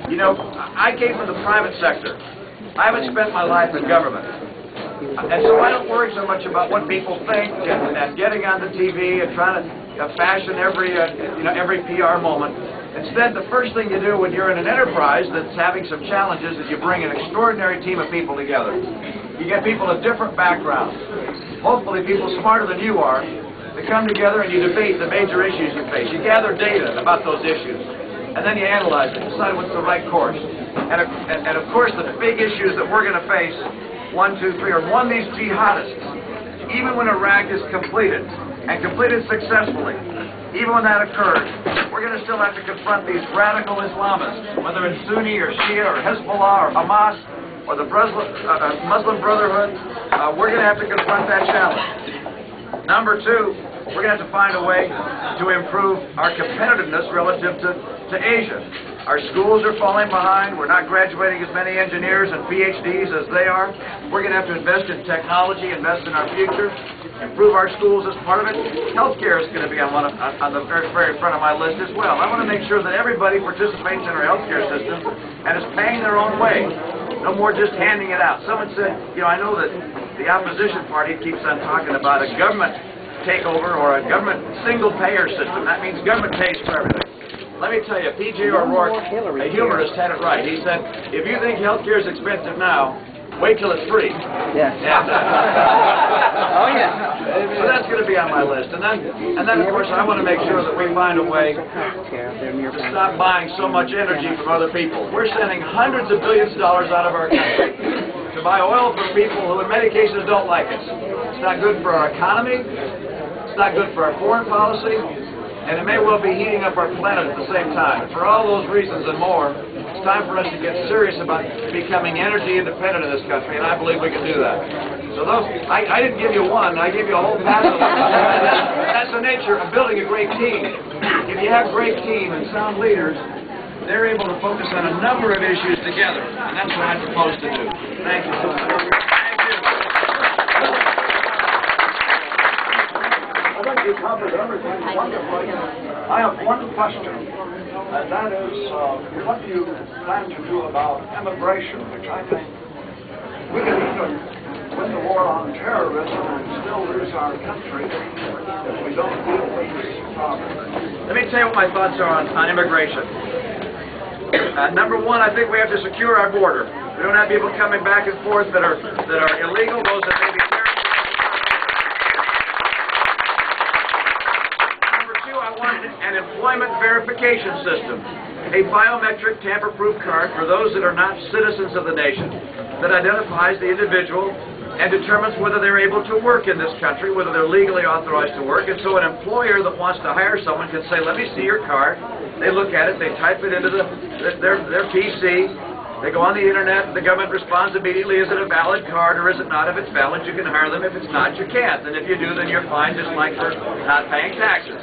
You know, I came from the private sector. I haven't spent my life in government. And so I don't worry so much about what people think and getting on the TV and trying to fashion every PR moment. Instead, the first thing you do when you're in an enterprise that's having some challenges is you bring an extraordinary team of people together. You get people of different backgrounds, hopefully people smarter than you are, to come together and you debate the major issues you face. You gather data about those issues, and then you analyze it, decide what's the right course. And of course, the big issues that we're going to face, 1, 2, 3, are one, these jihadists. Even when Iraq is completed, and completed successfully, even when that occurs, we're going to still have to confront these radical Islamists, whether it's Sunni or Shia or Hezbollah or Hamas or the Muslim Brotherhood. We're going to have to confront that challenge. Number two, we're going to have to find a way to improve our competitiveness relative to Asia. Our schools are falling behind. We're not graduating as many engineers and PhDs as they are. We're going to have to invest in technology, invest in our future, improve our schools as part of it. Healthcare is going to be on the very front of my list as well. I want to make sure that everybody participates in our healthcare system and is paying their own way. No more just handing it out. Someone said, you know, I know that the opposition party keeps on talking about a government takeover or a government single-payer system. That means government pays for everything. Let me tell you, P.J. O'Rourke, a humorist, had it right. He said, if you think healthcare is expensive now, wait till it's free. Yeah. Oh, yeah. So that's going to be on my list. And then, of course, I want to make sure that we find a way to stop buying so much energy from other people. We're sending hundreds of billions of dollars out of our country to buy oil from people who in many cases don't like us. It's not good for our economy. It's not good for our foreign policy. And it may well be heating up our planet at the same time. For all those reasons and more, it's time for us to get serious about becoming energy independent in this country, and I believe we can do that. So I didn't give you one, I gave you a whole pack of them. That's the nature of building a great team. If you have a great team and sound leaders, they're able to focus on a number of issues together, and that's what I propose to do. Thank you so much. I think you covered everything wonderfully. I have one question, and that is what do you plan to do about immigration, which I think we can even win the war on terrorism and still lose our country if we don't deal with this problem. Let me tell you what my thoughts are on immigration. Number one, I think we have to secure our border. We don't have people coming back and forth that are illegal, those that may be terrorists. An employment verification system, a biometric tamper-proof card for those that are not citizens of the nation that identifies the individual and determines whether they're able to work in this country, whether they're legally authorized to work. And so an employer that wants to hire someone can say, let me see your card. They look at it, they type it into their PC, they go on the internet, the government responds immediately, is it a valid card or is it not? If it's valid, you can hire them. If it's not, you can't. And if you do, then you're fined, just like for not paying taxes.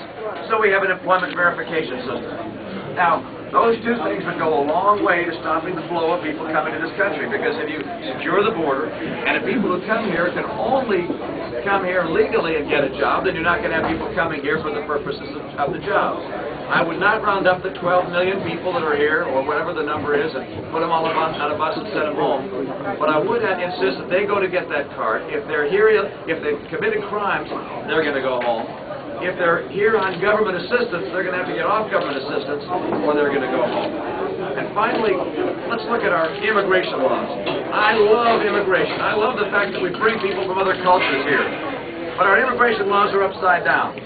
So we have an employment verification system. Now, those two things would go a long way to stopping the flow of people coming to this country, because if you secure the border, and if people who come here can only come here legally and get a job, then you're not going to have people coming here for the purposes of the jobs. I would not round up the 12 million people that are here, or whatever the number is, and put them all on a bus and send them home. But I would insist that they go to get that card. If they're here, if they've committed crimes, they're going to go home. If they're here on government assistance, they're going to have to get off government assistance, or they're going to go home. And finally, let's look at our immigration laws. I love immigration. I love the fact that we bring people from other cultures here. But our immigration laws are upside down.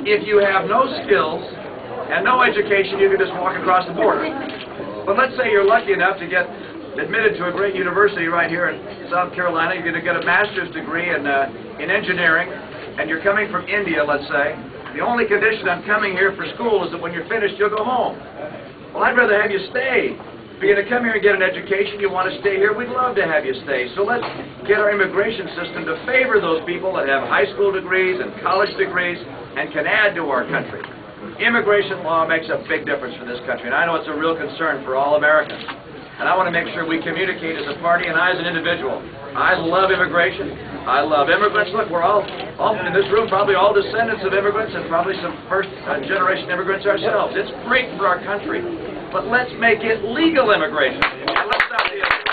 If you have no skills and no education, you can just walk across the border. But let's say you're lucky enough to get admitted to a great university right here in South Carolina. You're going to get a master's degree in engineering, and you're coming from India, let's say. The only condition on coming here for school is that when you're finished, you'll go home. Well, I'd rather have you stay. If you're going to come here and get an education, you want to stay here, we'd love to have you stay. So let's get our immigration system to favor those people that have high school degrees and college degrees and can add to our country. Immigration law makes a big difference for this country, and I know it's a real concern for all Americans. And I want to make sure we communicate as a party and I as an individual. I love immigration. I love immigrants. Look, we're all in this room, probably all descendants of immigrants and probably some first-generation immigrants ourselves. It's great for our country. but let's make it legal immigration. And let's stop the issue.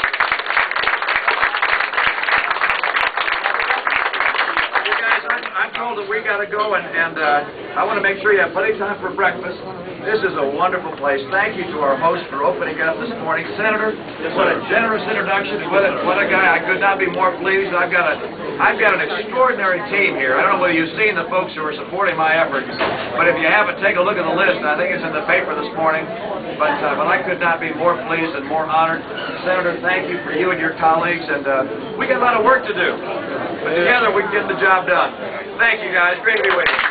You guys, I'm told that we got to go, and I want to make sure you have plenty of time for breakfast. This is a wonderful place. Thank you to our host for opening it up this morning. Senator, what a generous introduction. What a guy. I could not be more pleased. I've got an extraordinary team here. I don't know whether you've seen the folks who are supporting my efforts, but if you haven't, take a look at the list. I think it's in the paper this morning. But I could not be more pleased and more honored. Senator, thank you for you and your colleagues. And we got a lot of work to do. But together we can get the job done. Thank you, guys. Great to be with you.